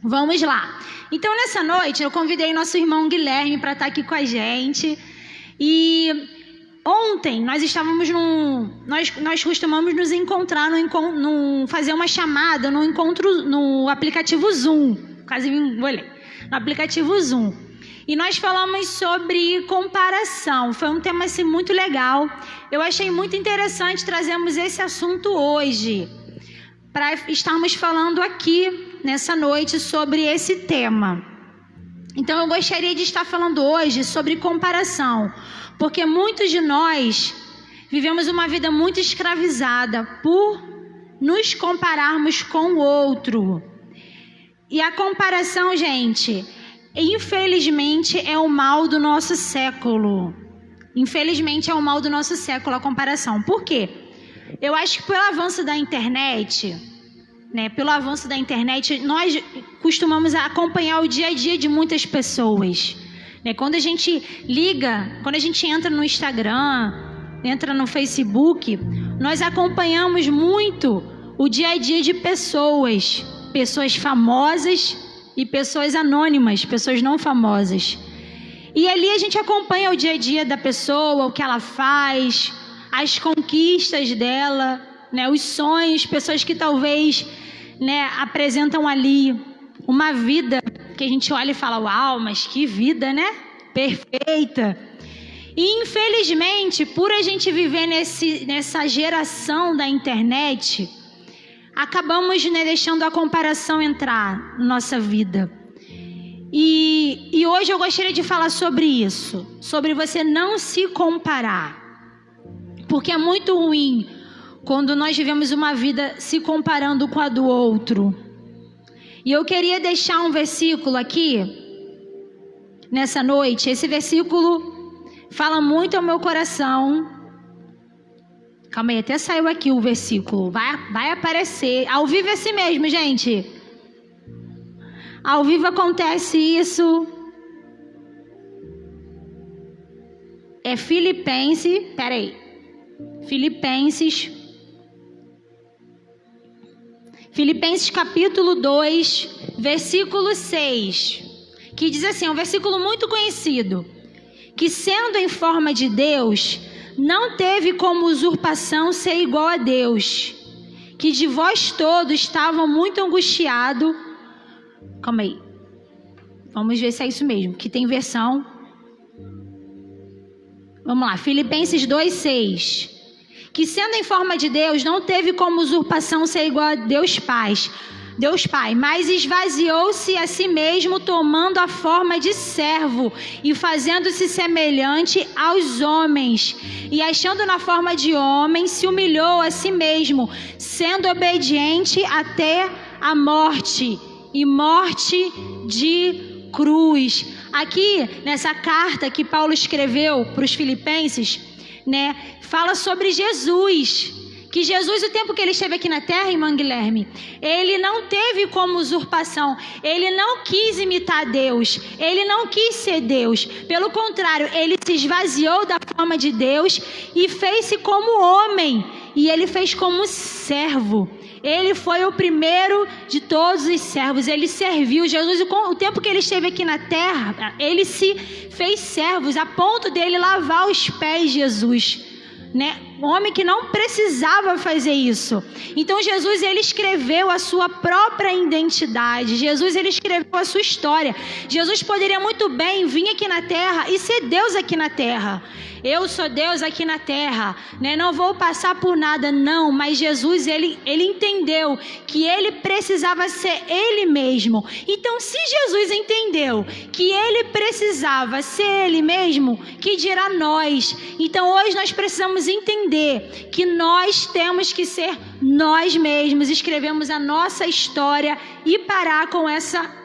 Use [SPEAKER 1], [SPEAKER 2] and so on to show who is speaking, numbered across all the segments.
[SPEAKER 1] Vamos lá. Então, nessa noite, eu convidei nosso irmão Guilherme para estar aqui com a gente. E ontem nós estávamos nós costumamos nos encontrar fazer uma chamada no encontro no aplicativo Zoom. Quase no aplicativo Zoom. E nós falamos sobre comparação. Foi um tema assim, muito legal. Eu achei muito interessante trazermos esse assunto hoje, para estarmos falando aqui nessa noite sobre esse tema. Então eu gostaria de estar falando hoje sobre comparação, porque muitos de nós vivemos uma vida muito escravizada por nos compararmos com o outro. E a comparação, gente, infelizmente é o mal do nosso século. Infelizmente é o mal do nosso século a comparação. Por quê? Eu acho que pelo avanço da internet, nós costumamos acompanhar o dia a dia de muitas pessoas. Quando a gente quando a gente entra no Instagram, entra no Facebook, nós acompanhamos muito o dia a dia de pessoas famosas e pessoas anônimas, pessoas não famosas. E ali a gente acompanha o dia a dia da pessoa, o que ela faz, as conquistas dela, os sonhos, pessoas que talvez apresentam ali uma vida que a gente olha e fala, uau, mas que vida, perfeita. E infelizmente, por a gente viver nessa geração da internet, acabamos deixando a comparação entrar na nossa vida. E hoje eu gostaria de falar sobre isso, sobre você não se comparar, porque é muito ruim quando nós vivemos uma vida se comparando com a do outro. E eu queria deixar um versículo aqui, nessa noite. Esse versículo fala muito ao meu coração. Calma aí, até saiu aqui o versículo. Vai aparecer. Ao vivo é assim mesmo, gente. Ao vivo acontece isso. É Filipenses capítulo 2, versículo 6, que diz assim, é um versículo muito conhecido, que sendo em forma de Deus, não teve como usurpação ser igual a Deus, que de vós todos estavam muito angustiados. Calma aí, vamos ver se é isso mesmo, que tem versão. Vamos lá, Filipenses 2, 6. Que sendo em forma de Deus, não teve como usurpação ser igual a Deus Pai, mas esvaziou-se a si mesmo, tomando a forma de servo e fazendo-se semelhante aos homens. E achando na forma de homem, se humilhou a si mesmo, sendo obediente até a morte, e morte de cruz. Aqui, nessa carta que Paulo escreveu para os filipenses, fala sobre Jesus, que Jesus, o tempo que ele esteve aqui na terra, irmão Guilherme, ele não teve como usurpação, ele não quis imitar Deus, ele não quis ser Deus, pelo contrário, ele se esvaziou da forma de Deus e fez-se como homem, e ele fez como servo. Ele foi o primeiro de todos os servos, ele serviu. Jesus, o tempo que ele esteve aqui na terra, ele se fez servos, a ponto dele lavar os pés de Jesus, um homem que não precisava fazer isso. Então Jesus, ele escreveu a sua própria identidade, Jesus, ele escreveu a sua história. Jesus poderia muito bem vir aqui na terra e ser Deus aqui na terra. Eu sou Deus aqui na terra, não vou passar por nada, não. Mas Jesus, ele entendeu que ele precisava ser ele mesmo. Então, se Jesus entendeu que ele precisava ser ele mesmo, que dirá nós? Então hoje nós precisamos entender que nós temos que ser nós mesmos, escrevemos a nossa história e parar com essa,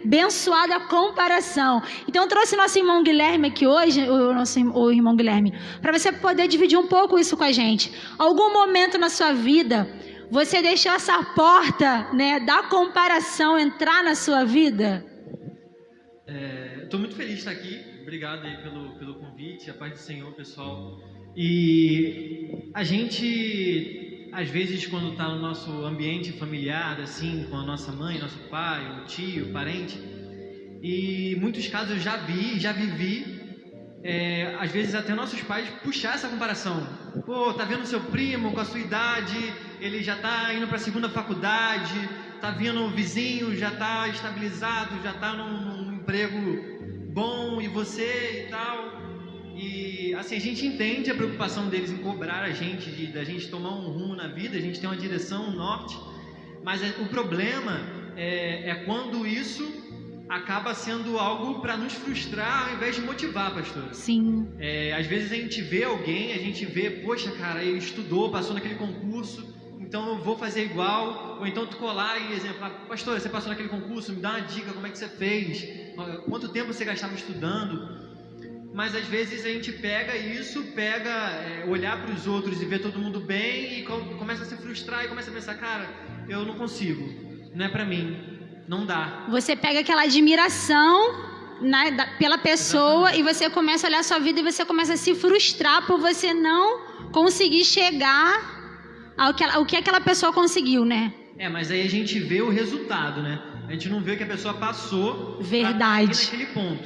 [SPEAKER 1] abençoada comparação. Então eu trouxe nosso irmão Guilherme aqui hoje, o irmão Guilherme, para você poder dividir um pouco isso com a gente. Algum momento na sua vida você deixou essa porta, da comparação entrar na sua vida?
[SPEAKER 2] Estou muito feliz de estar aqui. Obrigado aí pelo convite. A paz do Senhor, pessoal. E a gente às vezes, quando está no nosso ambiente familiar, assim, com a nossa mãe, nosso pai, o tio, o parente, e em muitos casos eu já vivi, às vezes até nossos pais puxar essa comparação. Pô, tá vendo seu primo com a sua idade, ele já tá indo para a segunda faculdade, tá vendo o vizinho, já tá estabilizado, já tá num emprego bom, e você e tal. E assim, a gente entende a preocupação deles em cobrar a gente, da gente tomar um rumo na vida, a gente tem uma direção, um norte, mas o problema é quando isso acaba sendo algo para nos frustrar ao invés de motivar, pastor.
[SPEAKER 1] Sim.
[SPEAKER 2] Às vezes a gente vê alguém, a gente vê, poxa, cara, ele estudou, passou naquele concurso, então eu vou fazer igual. Ou então tu colar e exemplar, pastor, você passou naquele concurso, me dá uma dica, como é que você fez? Quanto tempo você gastava estudando? Mas às vezes a gente pega isso, olhar para os outros e ver todo mundo bem e começa a se frustrar e começa a pensar, cara, eu não consigo, não é para mim, não dá.
[SPEAKER 1] Você pega aquela admiração, né, pela pessoa. Exatamente. E você começa a olhar a sua vida e você começa a se frustrar por você não conseguir chegar ao que aquela pessoa conseguiu, né?
[SPEAKER 2] Mas aí a gente vê o resultado, né? A gente não vê o que a pessoa passou.
[SPEAKER 1] Verdade.
[SPEAKER 2] Naquele ponto.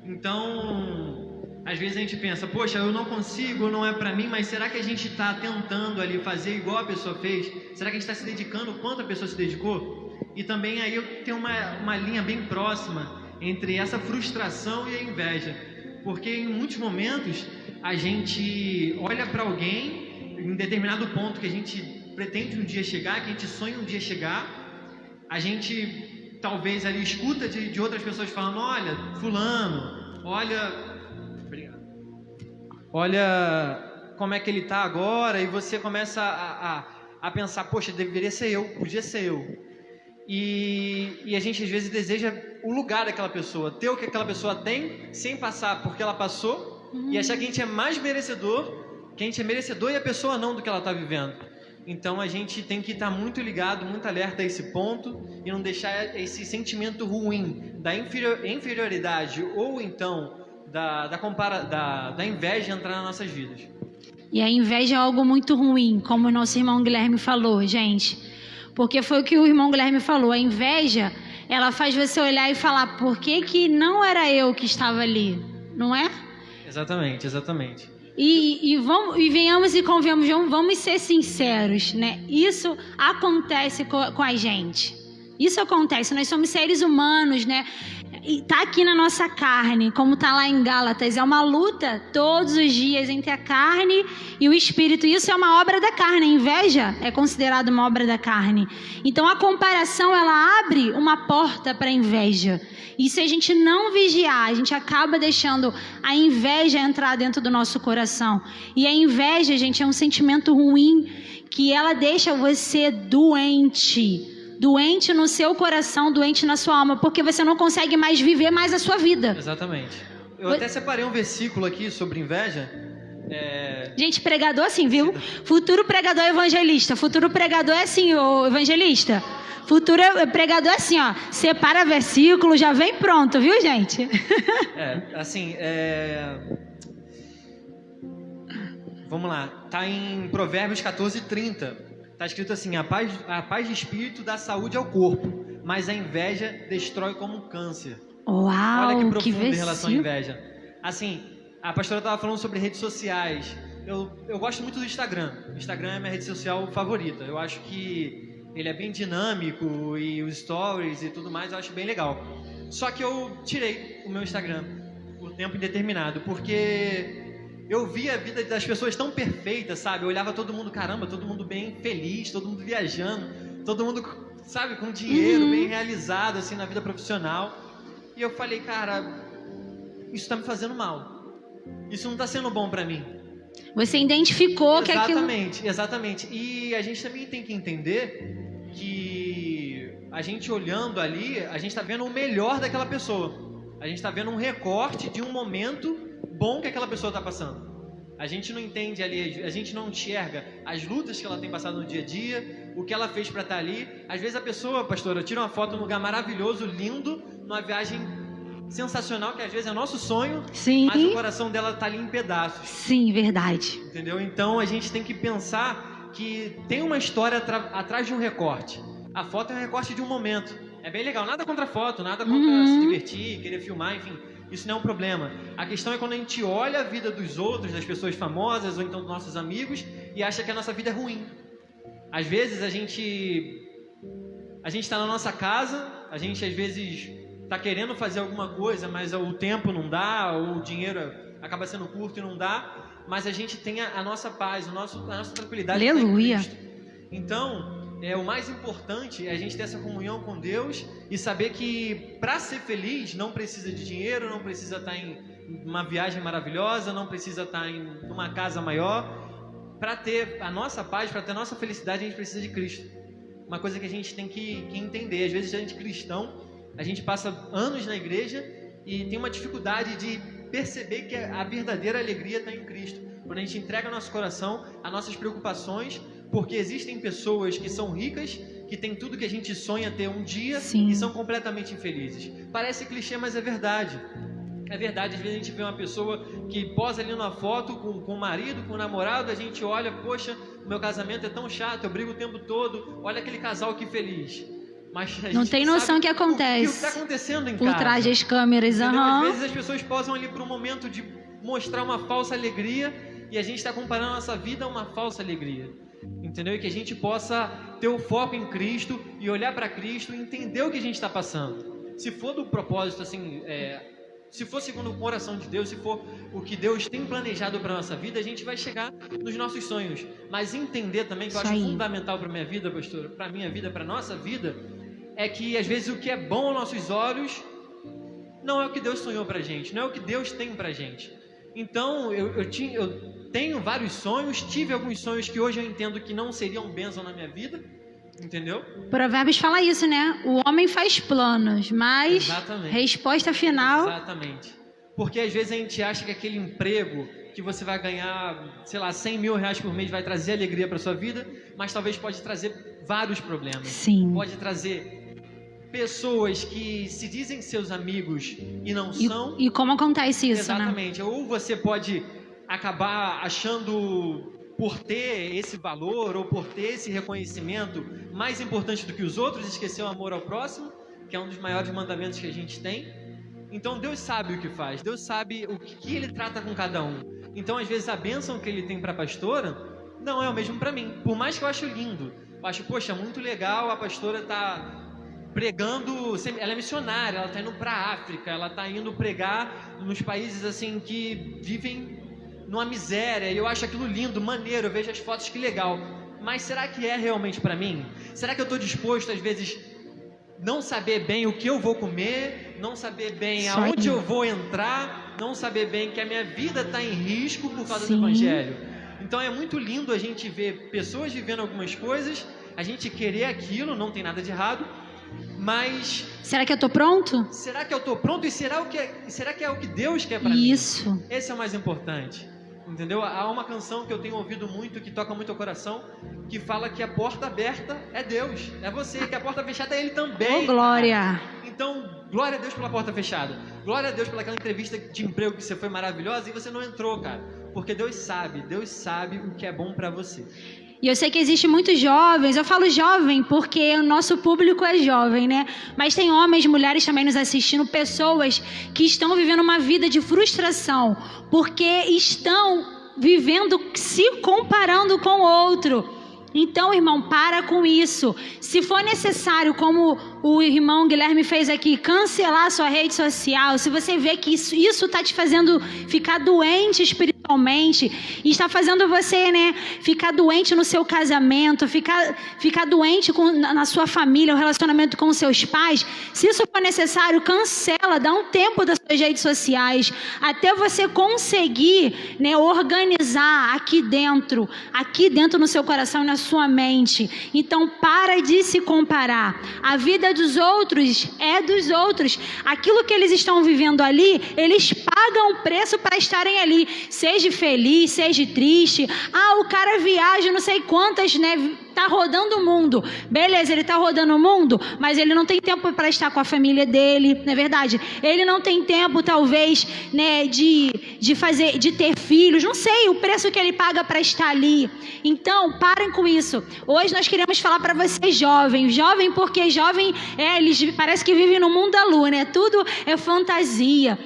[SPEAKER 2] Então, às vezes a gente pensa, poxa, eu não consigo, não é pra mim, mas será que a gente está tentando ali fazer igual a pessoa fez? Será que a gente está se dedicando quanto a pessoa se dedicou? E também aí eu tenho uma linha bem próxima entre essa frustração e a inveja, porque em muitos momentos a gente olha para alguém em determinado ponto que a gente pretende um dia chegar, que a gente sonha um dia chegar, a gente talvez ali escuta de outras pessoas falando, olha, fulano, olha como é que ele tá agora, e você começa a pensar, poxa, deveria ser eu, podia ser eu. E a gente às vezes deseja o lugar daquela pessoa, ter o que aquela pessoa tem, sem passar porque ela passou, e achar que a gente é mais merecedor, e a pessoa não do que ela está vivendo. Então a gente tem que estar muito ligado, muito alerta a esse ponto, e não deixar esse sentimento ruim da inferioridade ou então da inveja entrar nas nossas vidas.
[SPEAKER 1] E a inveja é algo muito ruim, como o nosso irmão Guilherme falou, gente. Porque foi o que o irmão Guilherme falou, a inveja, ela faz você olhar e falar, por que não era eu que estava ali, não é?
[SPEAKER 2] Exatamente.
[SPEAKER 1] E venhamos e convenhamos, vamos ser sinceros, né? Isso acontece com a gente. Isso acontece, nós somos seres humanos, né? E tá aqui na nossa carne, como tá lá em Gálatas, é uma luta todos os dias entre a carne e o espírito. Isso é uma obra da carne, a inveja é considerada uma obra da carne. Então a comparação, ela abre uma porta para a inveja. E se a gente não vigiar, a gente acaba deixando a inveja entrar dentro do nosso coração. E a inveja, gente, é um sentimento ruim, que ela deixa você doente no seu coração, doente na sua alma, porque você não consegue mais viver mais a sua vida.
[SPEAKER 2] Exatamente. Eu até separei um versículo aqui sobre inveja.
[SPEAKER 1] Gente, pregador assim, viu? Futuro pregador evangelista. Futuro pregador é assim, ô evangelista. Futuro pregador é assim, ó. Separa versículo, já vem pronto, viu, gente?
[SPEAKER 2] Vamos lá. Tá em Provérbios 14:30. Está escrito assim, a paz de espírito dá saúde ao corpo, mas a inveja destrói como um câncer.
[SPEAKER 1] Uau,
[SPEAKER 2] olha que profundo
[SPEAKER 1] em
[SPEAKER 2] relação à inveja. Assim, a pastora estava falando sobre redes sociais. Eu gosto muito do Instagram. O Instagram é minha rede social favorita. Eu acho que ele é bem dinâmico, e os stories e tudo mais, eu acho bem legal. Só que eu tirei o meu Instagram por tempo indeterminado, porque eu via a vida das pessoas tão perfeitas, sabe? Eu olhava todo mundo, caramba, todo mundo bem feliz, todo mundo viajando, todo mundo, sabe, com dinheiro, bem realizado, assim, na vida profissional. E eu falei, cara, isso tá me fazendo mal. Isso não tá sendo bom pra mim.
[SPEAKER 1] Você identificou que aquilo...
[SPEAKER 2] Exatamente. E a gente também tem que entender que a gente olhando ali, a gente tá vendo o melhor daquela pessoa. A gente tá vendo um recorte de um momento bom que aquela pessoa está passando. A gente não entende ali, a gente não enxerga as lutas que ela tem passado no dia a dia, o que ela fez para estar ali. Às vezes a pessoa, pastora, tira uma foto num lugar maravilhoso, lindo, numa viagem sensacional, que às vezes é nosso sonho,
[SPEAKER 1] sim,
[SPEAKER 2] mas o coração dela está ali em pedaços.
[SPEAKER 1] Sim, verdade.
[SPEAKER 2] Entendeu? Então a gente tem que pensar que tem uma história atrás de um recorte. A foto é um recorte de um momento. É bem legal, nada contra a foto, nada contra se divertir, querer filmar, enfim. Isso não é um problema. A questão é quando a gente olha a vida dos outros, das pessoas famosas ou então dos nossos amigos e acha que a nossa vida é ruim. Às vezes a gente está na nossa casa, a gente às vezes está querendo fazer alguma coisa, mas o tempo não dá, ou o dinheiro acaba sendo curto e não dá, mas a gente tem a nossa paz, a nossa tranquilidade.
[SPEAKER 1] Aleluia.
[SPEAKER 2] Então, o mais importante é a gente ter essa comunhão com Deus e saber que para ser feliz não precisa de dinheiro, não precisa estar em uma viagem maravilhosa, não precisa estar em uma casa maior. Para ter a nossa paz, para ter a nossa felicidade, a gente precisa de Cristo. Uma coisa que a gente tem que entender. Às vezes a gente cristão, a gente passa anos na igreja e tem uma dificuldade de perceber que a verdadeira alegria está em Cristo. Quando a gente entrega nosso coração, as nossas preocupações, porque existem pessoas que são ricas, que têm tudo que a gente sonha ter um dia,
[SPEAKER 1] Sim.
[SPEAKER 2] e são completamente infelizes. Parece clichê, mas é verdade. É verdade, às vezes a gente vê uma pessoa que posa ali numa foto com o marido, com o namorado, a gente olha, poxa, o meu casamento é tão chato, eu brigo o tempo todo, olha aquele casal que feliz. Mas
[SPEAKER 1] não tem noção do que acontece.
[SPEAKER 2] O que está acontecendo em
[SPEAKER 1] por
[SPEAKER 2] casa.
[SPEAKER 1] trás das câmeras,
[SPEAKER 2] Às vezes as pessoas posam ali para um momento de mostrar uma falsa alegria e a gente está comparando a nossa vida a uma falsa alegria. Entendeu? E que a gente possa ter o foco em Cristo e olhar para Cristo e entender o que a gente está passando. Se for do propósito, assim, se for segundo o coração de Deus, se for o que Deus tem planejado para a nossa vida, a gente vai chegar nos nossos sonhos. Mas entender também, que eu acho fundamental para a minha vida, pastora, para a minha vida, para a nossa vida, é que às vezes o que é bom aos nossos olhos não é o que Deus sonhou para a gente, não é o que Deus tem para a gente. Então, eu tenho vários sonhos, tive alguns sonhos que hoje eu entendo que não seriam bênção na minha vida, entendeu?
[SPEAKER 1] Provérbios fala isso, né? O homem faz planos, mas resposta final...
[SPEAKER 2] Exatamente. Porque às vezes a gente acha que aquele emprego que você vai ganhar, sei lá, 100 mil reais por mês vai trazer alegria para sua vida, mas talvez pode trazer vários problemas.
[SPEAKER 1] Sim.
[SPEAKER 2] Pode trazer pessoas que se dizem seus amigos e não são.
[SPEAKER 1] E como acontece isso,
[SPEAKER 2] exatamente,
[SPEAKER 1] né?
[SPEAKER 2] Ou você pode acabar achando, por ter esse valor ou por ter esse reconhecimento mais importante do que os outros, esquecer o amor ao próximo, que é um dos maiores mandamentos que a gente tem. Então Deus sabe o que faz, Deus sabe o que Ele trata com cada um. Então às vezes a bênção que Ele tem para a pastora não é o mesmo para mim, por mais que eu acho lindo. Eu acho, poxa, muito legal, a pastora tá pregando, ela é missionária, ela está indo para a África, ela está indo pregar nos países assim que vivem numa miséria, e eu acho aquilo lindo, maneiro, eu vejo as fotos, que legal. Mas será que é realmente para mim? Será que eu estou disposto, às vezes, não saber bem o que eu vou comer, não saber bem aonde eu vou entrar, não saber bem que a minha vida está em risco por causa do Evangelho? Então é muito lindo a gente ver pessoas vivendo algumas coisas, a gente querer aquilo, não tem nada de errado, mas...
[SPEAKER 1] será que eu estou pronto?
[SPEAKER 2] Será que eu estou pronto? E será que é o que Deus quer para mim?
[SPEAKER 1] Isso.
[SPEAKER 2] Esse é o mais importante. Entendeu? Há uma canção que eu tenho ouvido muito, que toca muito o coração, que fala que a porta aberta é Deus, é você, que a porta fechada é Ele também.
[SPEAKER 1] Oh, glória!
[SPEAKER 2] Então, glória a Deus pela porta fechada. Glória a Deus pelaquela entrevista de emprego que você foi maravilhosa e você não entrou, cara. Porque Deus sabe o que é bom para você.
[SPEAKER 1] E eu sei que existe muitos jovens, eu falo jovem porque o nosso público é jovem, né? Mas tem homens, mulheres também nos assistindo, pessoas que estão vivendo uma vida de frustração, porque estão vivendo, se comparando com o outro. Então, irmão, para com isso. Se for necessário, como o irmão Guilherme fez aqui, cancelar a sua rede social, se você vê que isso está te fazendo ficar doente espiritualmente, e está fazendo você, né, ficar doente no seu casamento, ficar doente na sua família, o relacionamento com os seus pais, se isso for necessário, cancela, dá um tempo das suas redes sociais, até você conseguir, né, organizar aqui dentro no seu coração e na sua mente. Então, para de se comparar. A vida dos outros é dos outros. Aquilo que eles estão vivendo ali, eles pagam o preço para estarem ali. Seja seja feliz, seja triste. Ah, o cara viaja não sei quantas, né? Tá rodando o mundo. Beleza, ele tá rodando o mundo, mas ele não tem tempo para estar com a família dele, não é verdade? Ele não tem tempo, talvez, né, de ter filhos. Não sei o preço que ele paga para estar ali. Então, parem com isso. Hoje nós queremos falar para vocês jovens. Jovem porque jovem, eles parece que vivem no mundo da lua, né? Tudo é fantasia.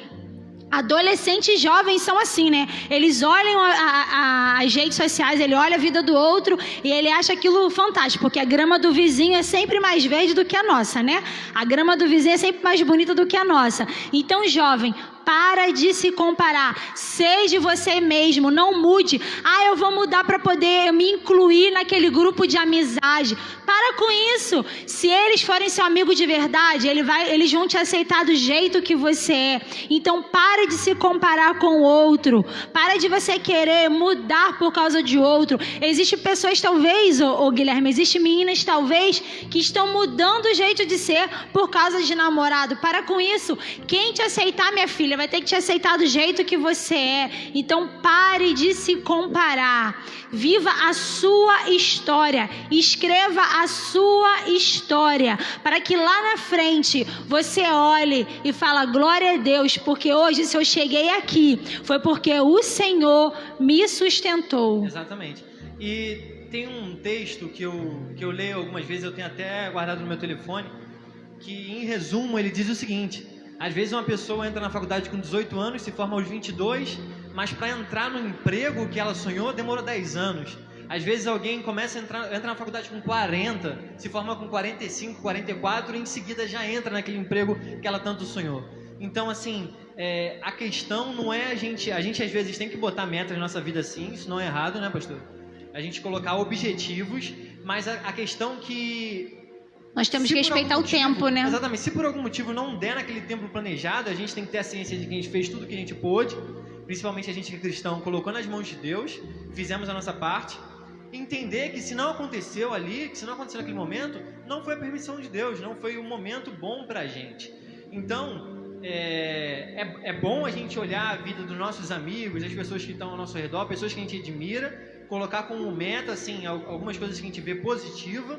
[SPEAKER 1] Adolescentes e jovens são assim, né? Eles olham as redes sociais, ele olha a vida do outro e ele acha aquilo fantástico, porque a grama do vizinho é sempre mais verde do que a nossa, né? A grama do vizinho é sempre mais bonita do que a nossa. Então, jovem, para de se comparar. Seja você mesmo, não mude. Ah, eu vou mudar para poder me incluir naquele grupo de amizade. Para com isso. Se eles forem seu amigo de verdade, eles vão te aceitar do jeito que você é. Então, para de se comparar com o outro. Para de você querer mudar por causa de outro. Existem pessoas, talvez, Guilherme, existem meninas, talvez, que estão mudando o jeito de ser por causa de namorado. Para com isso. Quem te aceitar, minha filha, vai ter que te aceitar do jeito que você é. Então pare de se comparar. Viva a sua história. Escreva a sua história, para que lá na frente você olhe e fala: glória a Deus, porque hoje, se eu cheguei aqui, foi porque o Senhor me sustentou.
[SPEAKER 2] Exatamente. E tem um texto que eu leio algumas vezes, eu tenho até guardado no meu telefone, que em resumo ele diz o seguinte: às vezes uma pessoa entra na faculdade com 18 anos, se forma aos 22, mas para entrar no emprego que ela sonhou demorou 10 anos. Às vezes alguém entra na faculdade com 40, se forma com 45, 44 e em seguida já entra naquele emprego que ela tanto sonhou. Então, assim, a questão não é a gente às vezes tem que botar metas na nossa vida, sim, isso não é errado, né, pastor? A gente colocar objetivos, mas a questão que...
[SPEAKER 1] Nós temos que respeitar o tempo, né?
[SPEAKER 2] Exatamente. Se por algum motivo não der naquele tempo planejado, a gente tem que ter a ciência de que a gente fez tudo o que a gente pôde, principalmente a gente que é cristão, colocou nas mãos de Deus, fizemos a nossa parte, entender que se não aconteceu ali, que se não aconteceu naquele momento, não foi a permissão de Deus, não foi um momento bom pra gente. Então, é bom a gente olhar a vida dos nossos amigos, das pessoas que estão ao nosso redor, pessoas que a gente admira, colocar como meta, assim, algumas coisas que a gente vê positiva,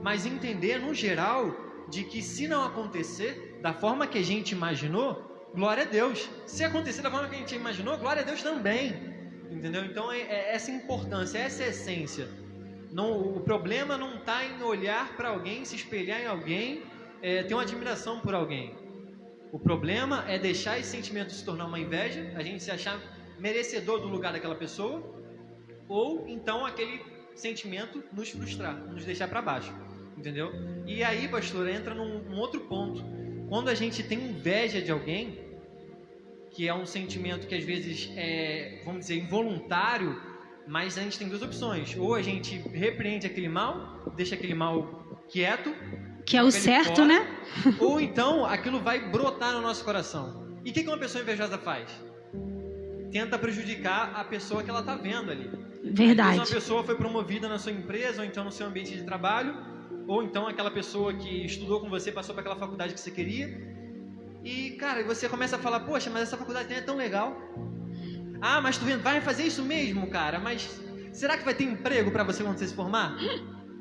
[SPEAKER 2] mas entender, no geral, de que se não acontecer da forma que a gente imaginou, glória a Deus. Se acontecer da forma que a gente imaginou, glória a Deus também. Entendeu? Então, essa importância, essa essência. O problema não está em olhar para alguém, se espelhar em alguém, ter uma admiração por alguém. O problema é deixar esse sentimento se tornar uma inveja, a gente se achar merecedor do lugar daquela pessoa, ou então aquele sentimento nos frustrar, nos deixar para baixo. Entendeu? E aí, pastor, entra num outro ponto. Quando a gente tem inveja de alguém, que é um sentimento que às vezes é, vamos dizer, involuntário, mas a gente tem duas opções: ou a gente repreende aquele mal, deixa aquele mal quieto,
[SPEAKER 1] que é o certo,
[SPEAKER 2] fora,
[SPEAKER 1] né?
[SPEAKER 2] Ou então aquilo vai brotar no nosso coração. E o que uma pessoa invejosa faz? Tenta prejudicar a pessoa que ela está vendo ali.
[SPEAKER 1] Verdade.
[SPEAKER 2] Às vezes uma pessoa foi promovida na sua empresa, ou então no seu ambiente de trabalho, ou então aquela pessoa que estudou com você, passou para aquela faculdade que você queria, e, cara, você começa a falar: poxa, mas essa faculdade nem é tão legal. Ah, mas tu vai fazer isso mesmo, cara, mas será que vai ter emprego para você quando você se formar?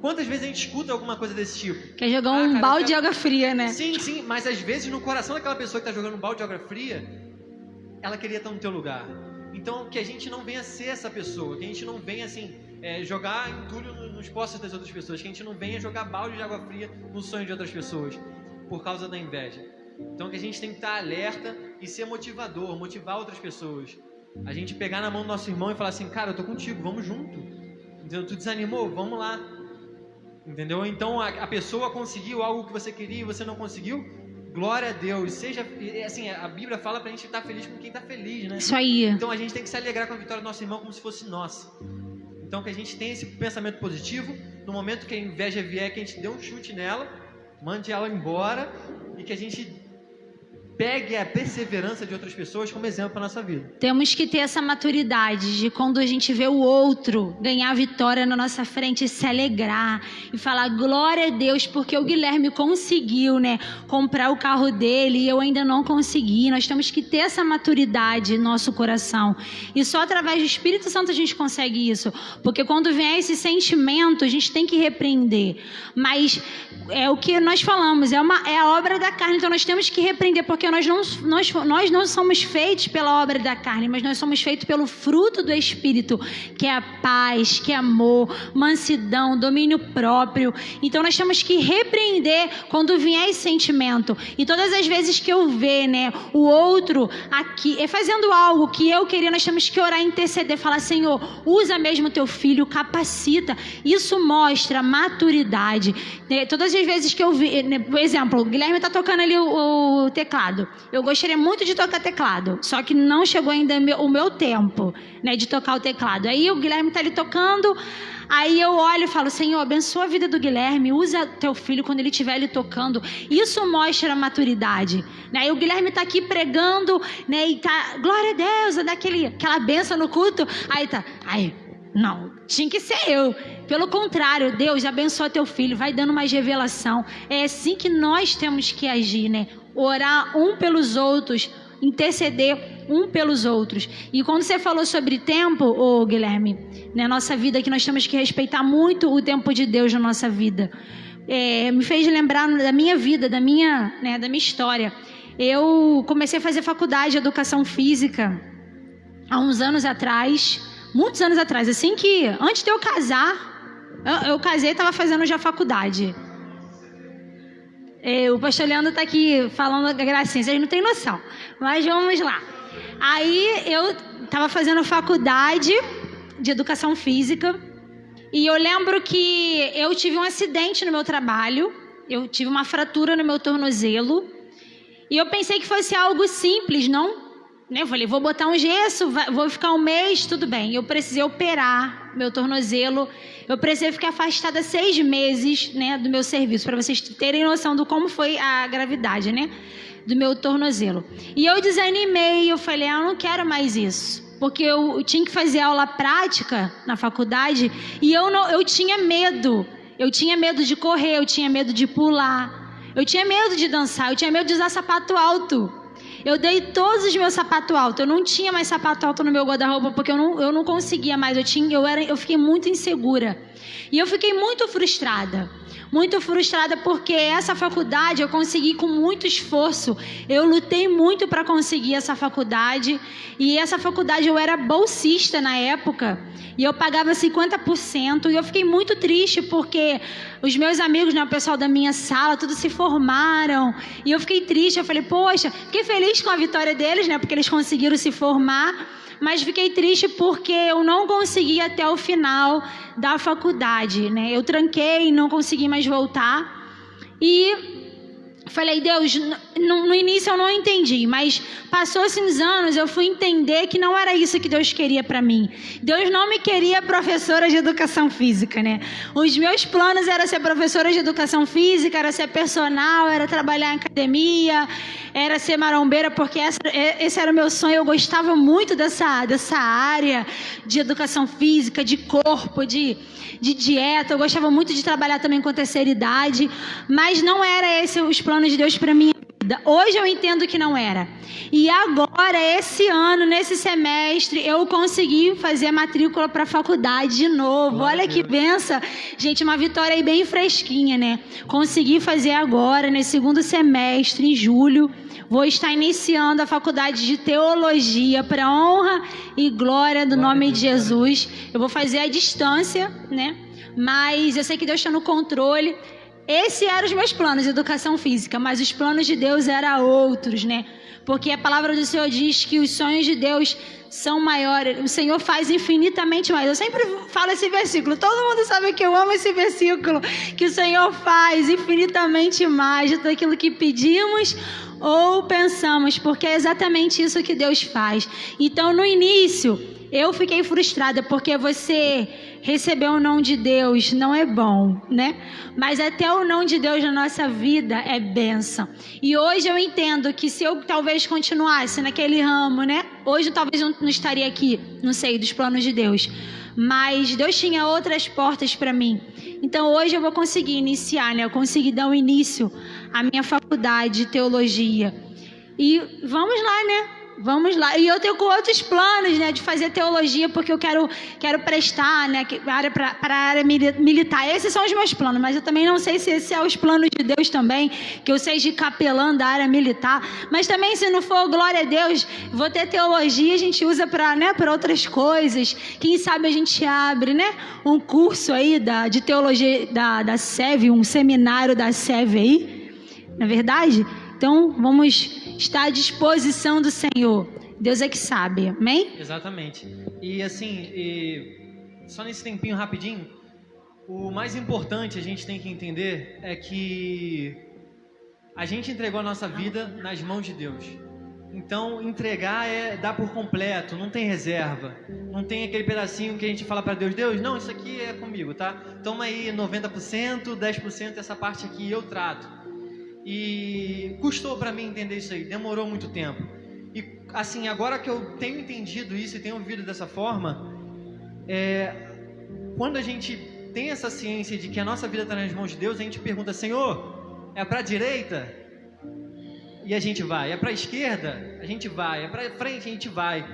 [SPEAKER 2] Quantas vezes a gente escuta alguma coisa desse tipo?
[SPEAKER 1] Quer jogar um balde de água fria, né?
[SPEAKER 2] Sim, mas às vezes no coração daquela pessoa que está jogando um balde de água fria, ela queria estar no teu lugar. Então, que a gente não venha ser essa pessoa, que a gente não venha, assim, jogar entulho nos poços das outras pessoas, que a gente não venha jogar balde de água fria no sonho de outras pessoas, por causa da inveja. Então, que a gente tem que estar alerta e ser motivador, motivar outras pessoas. A gente pegar na mão do nosso irmão e falar assim: cara, eu tô contigo, vamos junto. Entendeu? Tu desanimou? Vamos lá. Entendeu? Então, a pessoa conseguiu algo que você queria e você não conseguiu, glória a Deus. Seja, assim, a Bíblia fala pra gente estar feliz com quem tá feliz, né?
[SPEAKER 1] Isso aí.
[SPEAKER 2] Então, a gente tem que se alegrar com a vitória do nosso irmão como se fosse nossa. Então, que a gente tenha esse pensamento positivo. No momento que a inveja vier, que a gente dê um chute nela, mande ela embora, e que a gente pegue a perseverança de outras pessoas como exemplo para a nossa vida.
[SPEAKER 1] Temos que ter essa maturidade de quando a gente vê o outro ganhar vitória na nossa frente, se alegrar e falar glória a Deus, porque o Guilherme conseguiu, né, comprar o carro dele e eu ainda não consegui. Nós temos que ter essa maturidade no nosso coração. E só através do Espírito Santo a gente consegue isso. Porque quando vem esse sentimento, a gente tem que repreender. Mas é o que nós falamos, é a obra da carne, então nós temos que repreender, porque nós não somos feitos pela obra da carne, mas nós somos feitos pelo fruto do Espírito, que é a paz, que é amor, mansidão, domínio próprio. Então nós temos que repreender quando vier esse sentimento. E todas as vezes que eu ver, né, o outro aqui fazendo algo que eu queria, nós temos que orar, interceder, falar: Senhor, usa mesmo teu filho, capacita. Isso mostra maturidade. Todas as vezes que eu vi, por exemplo, o Guilherme está tocando ali o teclado. Eu gostaria muito de tocar teclado, só que não chegou ainda o meu tempo, né, de tocar o teclado. Aí o Guilherme está ali tocando, aí eu olho e falo: Senhor, abençoa a vida do Guilherme, usa teu filho quando ele estiver ali tocando. Isso mostra a maturidade, né? Aí o Guilherme está aqui pregando, né, e tá, glória a Deus, dá aquela benção no culto. Aí tá, não, tinha que ser eu. Pelo contrário, Deus abençoa teu filho, vai dando mais revelação. É assim que nós temos que agir, né? Orar um pelos outros, interceder um pelos outros. E quando você falou sobre tempo, Guilherme, na nossa vida, que nós temos que respeitar muito o tempo de Deus na nossa vida, me fez lembrar da minha vida, da minha história. Eu comecei a fazer faculdade de educação física há uns anos atrás, muitos anos atrás, assim que antes de eu casar, eu casei e estava fazendo já faculdade. O pastor Leandro está aqui falando gracinha, vocês não têm noção, mas vamos lá. Aí eu estava fazendo faculdade de educação física e eu lembro que eu tive um acidente no meu trabalho, eu tive uma fratura no meu tornozelo e eu pensei que fosse algo simples, não? Eu falei: vou botar um gesso, vou ficar um mês, tudo bem. Eu precisei operar meu tornozelo, eu precisei ficar afastada 6 meses, né, do meu serviço, para vocês terem noção do como foi a gravidade, né, do meu tornozelo. E eu desanimei, eu falei: eu não quero mais isso, porque eu tinha que fazer aula prática na faculdade e eu tinha medo. Eu tinha medo de correr, eu tinha medo de pular, eu tinha medo de dançar, eu tinha medo de usar sapato alto. Eu dei todos os meus sapatos altos. Eu não tinha mais sapato alto no meu guarda-roupa porque eu não conseguia mais. Eu fiquei muito insegura. E eu fiquei muito frustrada. Muito frustrada porque essa faculdade eu consegui com muito esforço. Eu lutei muito para conseguir essa faculdade. E essa faculdade eu era bolsista na época. E eu pagava 50%. E eu fiquei muito triste porque os meus amigos, né, o pessoal da minha sala, todos se formaram. E eu fiquei triste. Eu falei: poxa, fiquei feliz com a vitória deles, né, porque eles conseguiram se formar. Mas fiquei triste porque eu não consegui até o final da faculdade, né? Eu tranquei, não consegui mais voltar. E falei: Deus, no início eu não entendi, mas passou-se uns anos, eu fui entender que não era isso que Deus queria para mim. Deus não me queria professora de educação física, né? Os meus planos eram ser professora de educação física, era ser personal, era trabalhar em academia, era ser marombeira, porque esse era o meu sonho. Eu gostava muito dessa área de educação física, de corpo, de dieta. Eu gostava muito de trabalhar também com a terceira idade, mas não era esse os planos de Deus para minha vida. Hoje eu entendo que não era. E agora, esse ano, nesse semestre, eu consegui fazer a matrícula para a faculdade de novo. Olha que benção. Gente, uma vitória aí bem fresquinha, né? Consegui fazer agora, nesse 2º semestre, em julho. Vou estar iniciando a faculdade de teologia para honra e glória do nome de Jesus. Eu vou fazer à distância, né? Mas eu sei que Deus está no controle. Esses eram os meus planos de educação física, mas os planos de Deus eram outros, né? Porque a palavra do Senhor diz que os sonhos de Deus são maiores, o Senhor faz infinitamente mais. Eu sempre falo esse versículo, todo mundo sabe que eu amo esse versículo, que o Senhor faz infinitamente mais de tudo aquilo que pedimos ou pensamos, porque é exatamente isso que Deus faz. Então, no início, eu fiquei frustrada, porque você receber o não de Deus não é bom, né? Mas até o não de Deus na nossa vida é bênção. E hoje eu entendo que se eu talvez continuasse naquele ramo, né? Hoje talvez eu não estaria aqui, não sei, dos planos de Deus. Mas Deus tinha outras portas para mim. Então hoje eu vou conseguir iniciar, né? Eu consegui dar um início à minha faculdade de teologia. E vamos lá, né? Vamos lá. E eu tenho com outros planos, né, de fazer teologia, porque eu quero prestar, né, para a área militar. Esses são os meus planos, mas eu também não sei se esse é os planos de Deus também, que eu seja capelã da área militar. Mas também, se não for, glória a Deus, vou ter teologia, a gente usa para, né, para outras coisas. Quem sabe a gente abre, né, um curso aí de teologia da SEV, um seminário da SEV aí, na verdade? Então, vamos estar à disposição do Senhor. Deus é que sabe, amém?
[SPEAKER 2] Exatamente. E assim, só nesse tempinho rapidinho, o mais importante a gente tem que entender é que a gente entregou a nossa vida nas mãos de Deus. Então, entregar é dar por completo, não tem reserva. Não tem aquele pedacinho que a gente fala para Deus, Deus, não, isso aqui é comigo, tá? Toma aí 90%, 10% essa parte aqui eu trato. E custou para mim entender isso aí, demorou muito tempo. E assim, agora que eu tenho entendido isso e tenho ouvido dessa forma, quando a gente tem essa ciência de que a nossa vida está nas mãos de Deus, a gente pergunta, Senhor, é para a direita? E a gente vai. É para a esquerda? A gente vai. É para frente? A gente vai.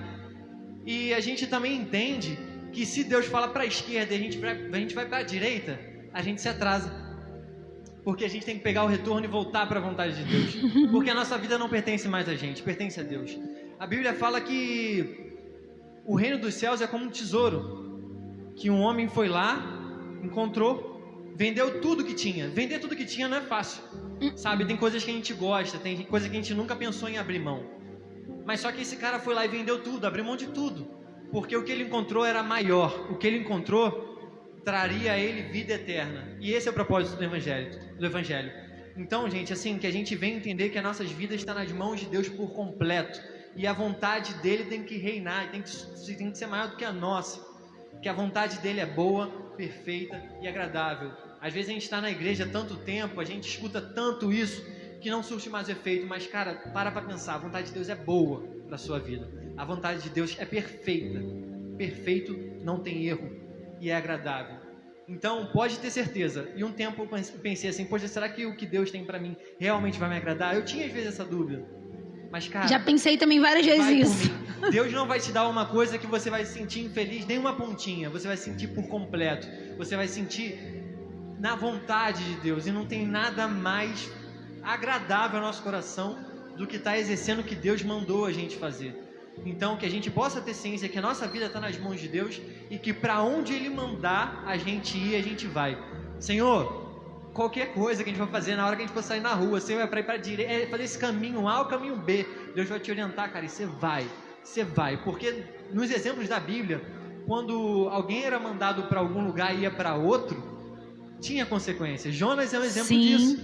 [SPEAKER 2] E a gente também entende que se Deus fala para a esquerda e a gente vai para a direita, a gente se atrasa. Porque a gente tem que pegar o retorno e voltar para a vontade de Deus. Porque a nossa vida não pertence mais a gente, pertence a Deus. A Bíblia fala que o reino dos céus é como um tesouro, que um homem foi lá, encontrou, vendeu tudo que tinha. Vender tudo que tinha não é fácil, sabe? Tem coisas que a gente gosta, tem coisas que a gente nunca pensou em abrir mão. Mas só que esse cara foi lá e vendeu tudo, abriu mão de tudo. Porque o que ele encontrou era maior. O que ele encontrou traria a ele vida eterna. E esse é o propósito do Evangelho. Então, gente, assim, que a gente venha entender que as nossas vidas estão nas mãos de Deus por completo. E a vontade dele tem que reinar, tem que ser maior do que a nossa. Que a vontade dele é boa, perfeita e agradável. Às vezes a gente está na igreja há tanto tempo, a gente escuta tanto isso, que não surte mais efeito. Mas, cara, para pensar, a vontade de Deus é boa para a sua vida. A vontade de Deus é perfeita. Perfeito, não tem erro. E é agradável. Então, pode ter certeza. E um tempo eu pensei assim, poxa, será que o que Deus tem para mim realmente vai me agradar? Eu tinha às vezes essa dúvida. Mas, cara,
[SPEAKER 1] já pensei também várias vezes isso.
[SPEAKER 2] Deus não vai te dar uma coisa que você vai se sentir infeliz, nem uma pontinha. Você vai sentir por completo. Você vai sentir na vontade de Deus. E não tem nada mais agradável ao nosso coração do que estar exercendo o que Deus mandou a gente fazer. Então, que a gente possa ter ciência que a nossa vida está nas mãos de Deus e que para onde Ele mandar a gente ir, a gente vai. Senhor, qualquer coisa que a gente for fazer, na hora que a gente for sair na rua, você vai para ir para a direita, fazer esse caminho A ou caminho B, Deus vai te orientar, cara, e você vai. Porque nos exemplos da Bíblia, quando alguém era mandado para algum lugar e ia para outro, tinha consequências. Jonas é um exemplo disso.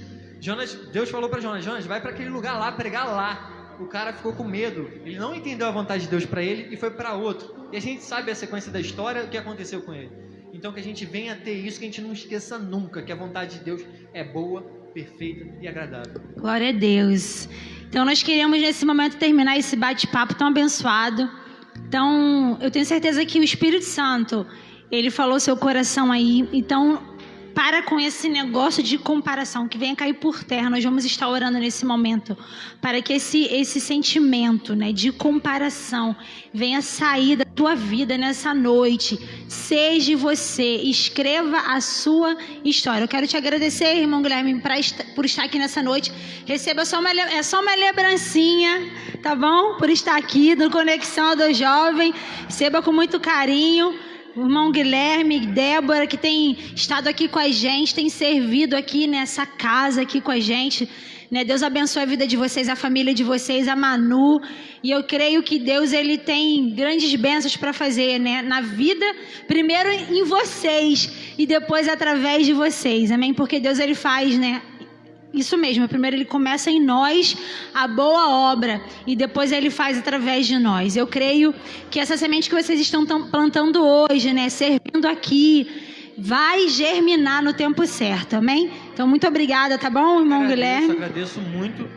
[SPEAKER 2] Deus falou para Jonas, vai para aquele lugar lá, pregar lá. O cara ficou com medo, ele não entendeu a vontade de Deus para ele e foi para outro. E a gente sabe a sequência da história, o que aconteceu com ele. Então que a gente venha ter isso, que a gente não esqueça nunca, que a vontade de Deus é boa, perfeita e agradável.
[SPEAKER 1] Glória a Deus. Então nós queremos nesse momento terminar esse bate-papo tão abençoado. Então eu tenho certeza que o Espírito Santo, ele falou seu coração aí. Então para com esse negócio de comparação, que venha cair por terra. Nós vamos estar orando nesse momento para que esse sentimento, né, de comparação venha sair da tua vida nessa noite. Seja você, escreva a sua história. Eu quero te agradecer, irmão Guilherme, por estar aqui nessa noite. Receba só uma lembrancinha, tá bom? Por estar aqui no Conexão do Jovem. Receba com muito carinho. O irmão Guilherme, Débora, que tem estado aqui com a gente, tem servido aqui nessa casa aqui com a gente, né? Deus abençoe a vida de vocês, a família de vocês, a Manu, e eu creio que Deus, ele tem grandes bênçãos para fazer, né? Na vida, primeiro em vocês e depois através de vocês, amém? Porque Deus, ele faz, né? Isso mesmo, primeiro ele começa em nós a boa obra e depois ele faz através de nós. Eu creio que essa semente que vocês estão plantando hoje, né, servindo aqui, vai germinar no tempo certo, amém? Então, muito obrigada, tá bom, irmão Guilherme?
[SPEAKER 2] Agradeço muito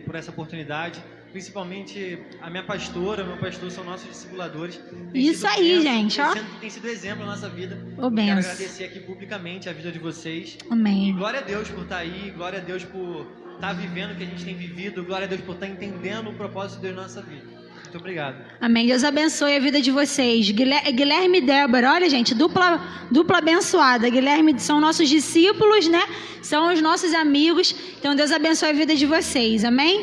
[SPEAKER 2] por essa oportunidade. Principalmente a minha pastora, meu pastor são nossos discipuladores.
[SPEAKER 1] Isso aí, gente, ó.
[SPEAKER 2] Tem sido exemplo na nossa vida.
[SPEAKER 1] Ô,
[SPEAKER 2] Quero
[SPEAKER 1] benção.
[SPEAKER 2] agradecer aqui publicamente a vida de vocês.
[SPEAKER 1] Amém.
[SPEAKER 2] E glória a Deus por estar aí, glória a Deus por estar vivendo o que a gente tem vivido, glória a Deus por estar entendendo o propósito de Deus na nossa vida. Muito obrigado.
[SPEAKER 1] Amém. Deus abençoe a vida de vocês. Guilherme e Débora, olha, gente, dupla abençoada. Guilherme são nossos discípulos, né? São os nossos amigos. Então, Deus abençoe a vida de vocês. Amém?